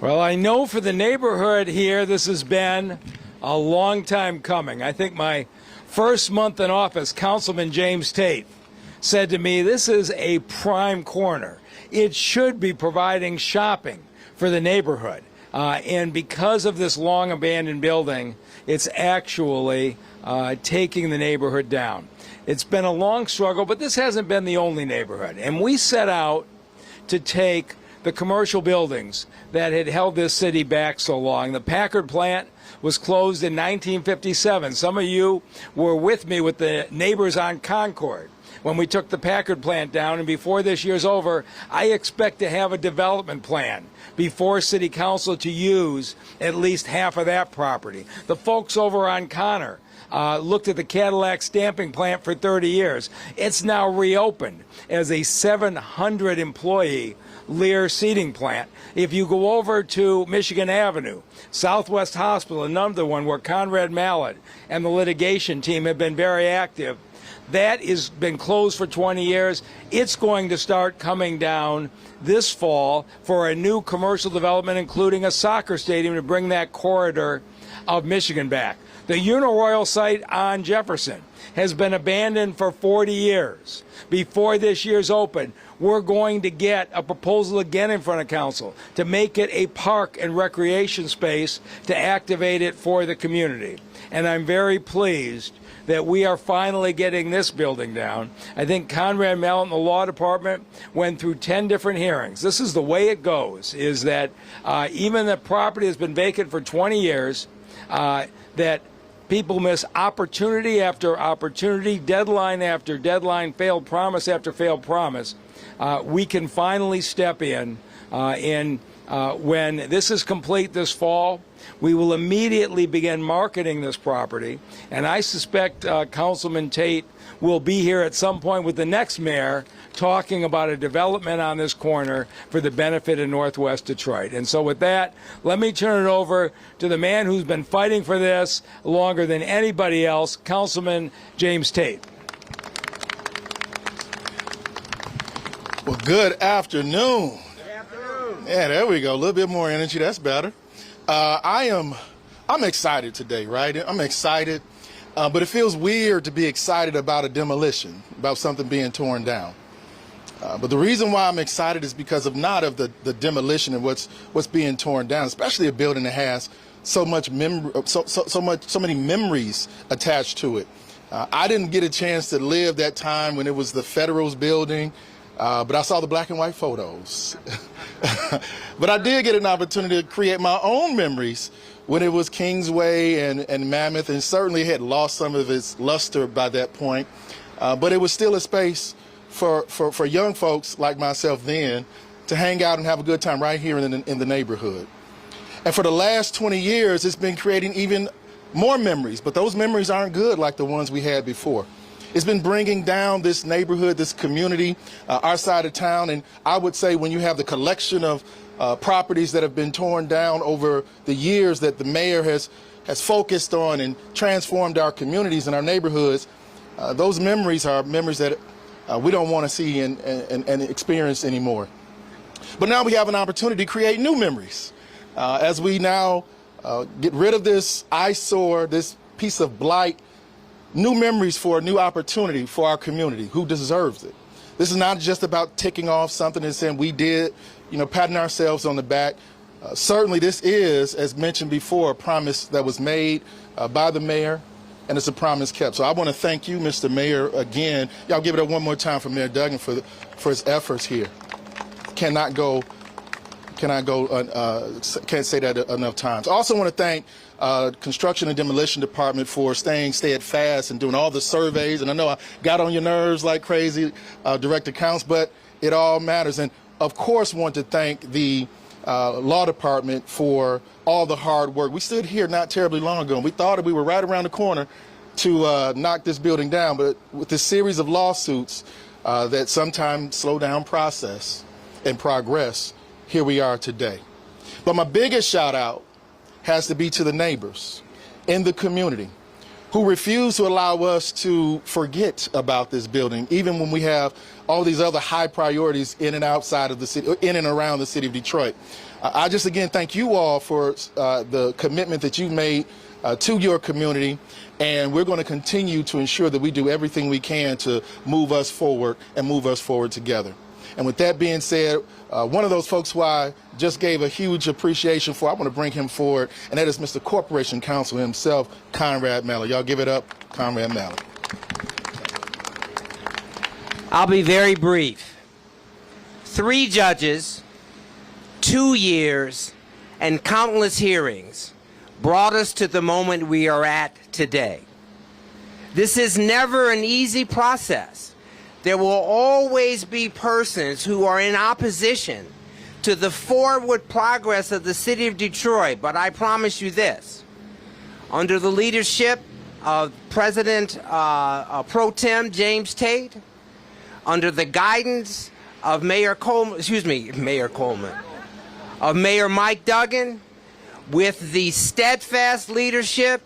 Well, I know for the neighborhood here, this has been a long time coming. I think my first month in office, Councilman James Tate said to me, this is a prime corner. It should be providing shopping for the neighborhood. And because of this long abandoned building, it's actually taking the neighborhood down. It's been a long struggle, but this hasn't been the only neighborhood. And we set out to take the commercial buildings that had held this city back so long. The Packard plant was closed in 1957. Some of you were with me with the neighbors on Concord when we took the Packard plant down, and before this year's over, I expect to have a development plan before City Council to use at least half of that property. The folks over on Connor looked at the Cadillac stamping plant for 30 years. It's now reopened as a 700-employee Lear seating plant. If you go over to Michigan Avenue, Southwest Hospital, another one where Conrad Mallett and the litigation team have been very active, that has been closed for 20 years. It's going to start coming down this fall for a new commercial development, including a soccer stadium to bring that corridor of Michigan back. The Uniroyal site on Jefferson has been abandoned for 40 years. Before this year's open, we're going to get a proposal again in front of council to make it a park and recreation space to activate it for the community. And I'm very pleased that we are finally getting this building down. I think Conrad Mallett and the law department went through 10 different hearings. This is the way it goes, is that even the property has been vacant for 20 years, that people miss opportunity after opportunity, deadline after deadline, failed promise after failed promise. We can finally step in, when this is complete this fall, we will immediately begin marketing this property, and I suspect Councilman Tate will be here at some point with the next mayor talking about a development on this corner for the benefit of Northwest Detroit. And so with that, let me turn it over to the man who's been fighting for this longer than anybody else, Councilman James Tate. Well, good afternoon. Yeah, there we go. A little bit more energy. That's better. I'm excited today, right? I'm excited, but it feels weird to be excited about a demolition, about something being torn down. But the reason why I'm excited is because of not of the demolition and what's being torn down, especially a building that has so many memories attached to it. I didn't get a chance to live that time when it was the Federal's building. But I saw the black and white photos. But I did get an opportunity to create my own memories when it was Kingsway and Mammoth, and certainly had lost some of its luster by that point. But it was still a space for young folks like myself then to hang out and have a good time right here in the neighborhood. And for the last 20 years, it's been creating even more memories, but those memories aren't good like the ones we had before. It's been bringing down this neighborhood, this community, our side of town. And I would say when you have the collection of properties that have been torn down over the years that the mayor has focused on and transformed our communities and our neighborhoods, those memories are memories that we don't want to see and experience anymore. But now we have an opportunity to create new memories. As we now get rid of this eyesore, this piece of blight, new memories for a new opportunity for our community who deserves it. This is not just about ticking off something and saying we did, patting ourselves on the back. Certainly this is, as mentioned before, a promise that was made by the mayor, and it's a promise kept. So I want to thank you, Mr. Mayor, again. Y'all give it up one more time for Mayor Duggan for his efforts here. Can't say that enough times. I also want to thank Construction and Demolition Department for staying steadfast and doing all the surveys. And I know I got on your nerves like crazy, Director Counts, but it all matters. And of course, want to thank the law department for all the hard work. We stood here not terribly long ago, and we thought we were right around the corner to knock this building down. But with this series of lawsuits that sometimes slow down process and progress, here we are today. But my biggest shout out has to be to the neighbors in the community who refuse to allow us to forget about this building, even when we have all these other high priorities in and outside of the city, in and around the city of Detroit. I just again thank you all for the commitment that you've made to your community, and we're going to continue to ensure that we do everything we can to move us forward and move us forward together. And with that being said, one of those folks who I just gave a huge appreciation for, I want to bring him forward, and that is Mr. Corporation Counsel himself, Conrad Malley. Y'all give it up, Conrad Malley. I'll be very brief. 3 judges, 2 years, and countless hearings brought us to the moment we are at today. This is never an easy process. There will always be persons who are in opposition to the forward progress of the city of Detroit, but I promise you this. Under the leadership of President Pro Tem James Tate, under the guidance of Mayor Mike Duggan, with the steadfast leadership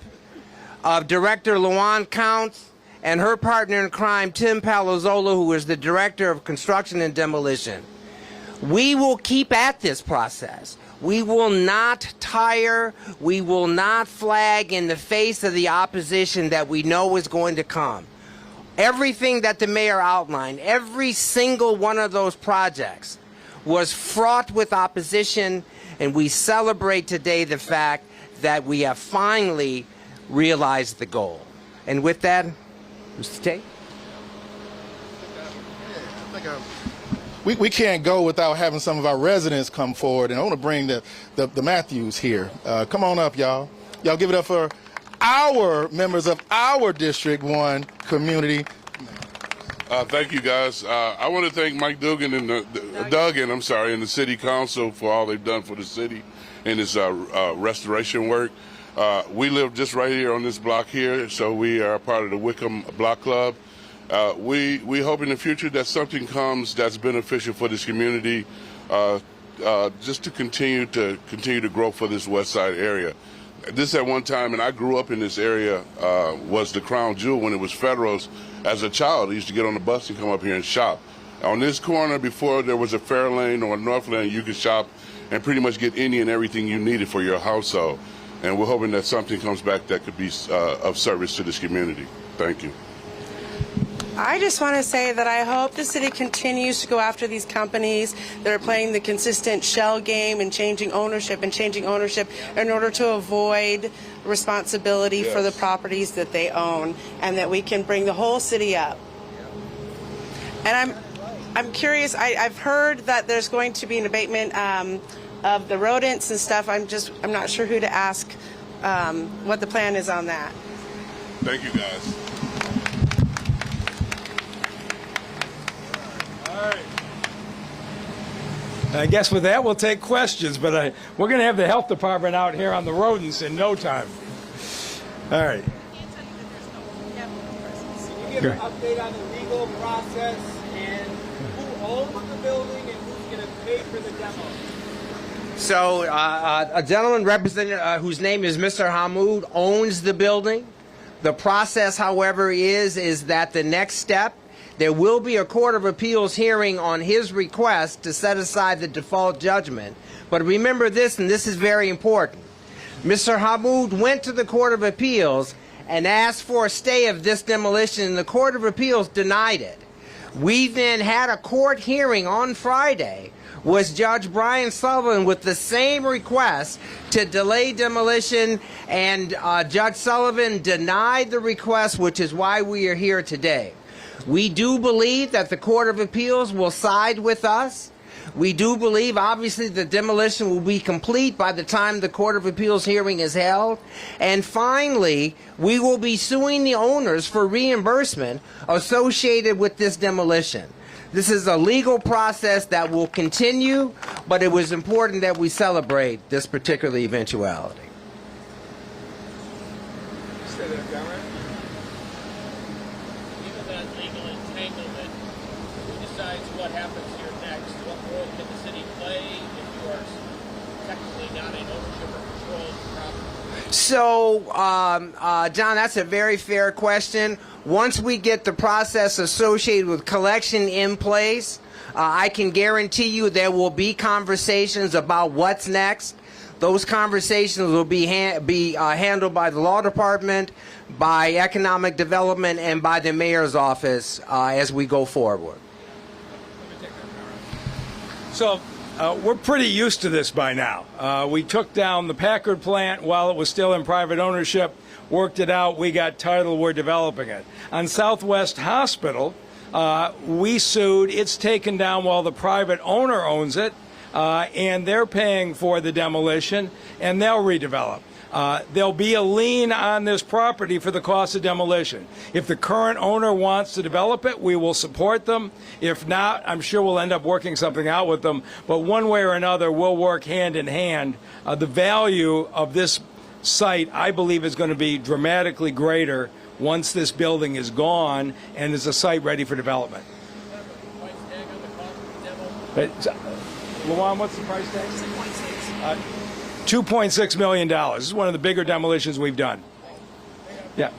of Director Luan Counts and her partner in crime, Tim Palazzolo, who is the Director of Construction and Demolition. We will keep at this process. We will not tire. We will not flag in the face of the opposition that we know is going to come. Everything that the mayor outlined, every single one of those projects was fraught with opposition, and we celebrate today the fact that we have finally realized the goal. And with that, Mr. Tate? We can't go without having some of our residents come forward, and I want to bring the Matthews here. Come on up, y'all. Y'all give it up for our members of our District 1 community. Thank you, guys. I want to thank Mike Duggan and the City Council for all they've done for the city in this restoration work. We live just right here on this block here, so we are part of the Wickham Block Club. We hope in the future that something comes that's beneficial for this community, just to continue to grow for this West Side area. This at one time, and I grew up in this area, was the crown jewel when it was Federals. As a child, I used to get on the bus and come up here and shop. On this corner, before there was a Fairlane or a Northland, you could shop and pretty much get any and everything you needed for your household. And we're hoping that something comes back that could be of service to this community. Thank you. I just want to say that I hope the city continues to go after these companies that are playing the consistent shell game and changing ownership in order to avoid responsibility for the properties that they own, and that we can bring the whole city up. And I'm curious, I've heard that there's going to be an abatement of the rodents and stuff. I'm not sure who to ask what the plan is on that. Thank you, guys. I guess with that, we'll take questions, but we're going to have the health department out here on the rodents in no time. All right. Can you give an update on the legal process and who owns the building and who's going to pay for the demo? So a gentleman represented whose name is Mr. Hamoud owns the building. The process, however, is that the next step, there will be a Court of Appeals hearing on his request to set aside the default judgment. But remember this, and this is very important. Mr. Hamoud went to the Court of Appeals and asked for a stay of this demolition, and the Court of Appeals denied it. We then had a court hearing on Friday with Judge Brian Sullivan with the same request to delay demolition, and Judge Sullivan denied the request, which is why we are here today. We do believe that the Court of Appeals will side with us. We do believe, obviously, the demolition will be complete by the time the Court of Appeals hearing is held. And finally, we will be suing the owners for reimbursement associated with this demolition. This is a legal process that will continue, but it was important that we celebrate this particular eventuality. Stay there, Cameron. Given that legal entanglement, who decides what happens here next? What role can the city play if you are technically not in ownership or control of the property? So, John, that's a very fair question. Once we get the process associated with collection in place, I can guarantee you there will be conversations about what's next. Those conversations will be handled by the law department, by economic development, and by the mayor's office as we go forward. So we're pretty used to this by now. We took down the Packard plant while it was still in private ownership, worked it out, we got title, we're developing it. On Southwest Hospital, we sued, it's taken down while the private owner owns it, and they're paying for the demolition, and they'll redevelop. There'll be a lien on this property for the cost of demolition. If the current owner wants to develop it, we will support them. If not, I'm sure we'll end up working something out with them. But one way or another, we'll work hand in hand. The value of this site, I believe, is going to be dramatically greater once this building is gone and is a site ready for development. Price tag on the cost of the demo? But, Luan, what's the price tag? $2.6 million. This is one of the bigger demolitions we've done. Yeah.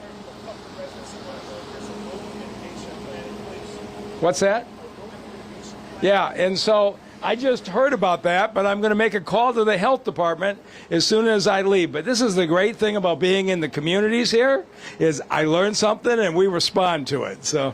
What's that? Yeah, and so I just heard about that, but I'm going to make a call to the health department as soon as I leave. But this is the great thing about being in the communities here, is I learn something and we respond to it. So